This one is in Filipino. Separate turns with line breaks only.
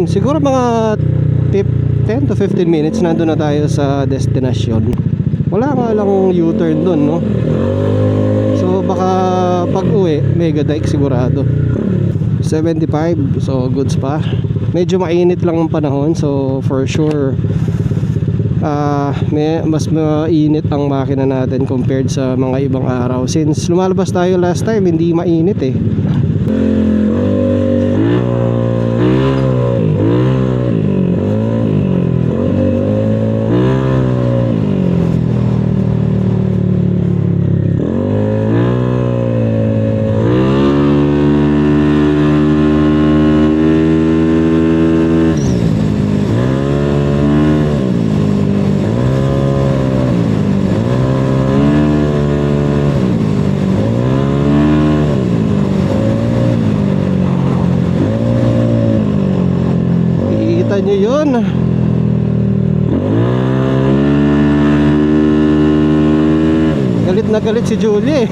siguro mga 10 to 15 minutes nandun na tayo sa destination. Wala nga lang U-turn dun, no? So baka pag uwi Mega Dike sigurado. 75, so goods pa. Medyo mainit lang ang panahon, so for sure mas mainit ang makina natin compared sa mga ibang araw. Since lumalabas tayo last time, hindi mainit eh. Nyo yun, galit na galit si Julie.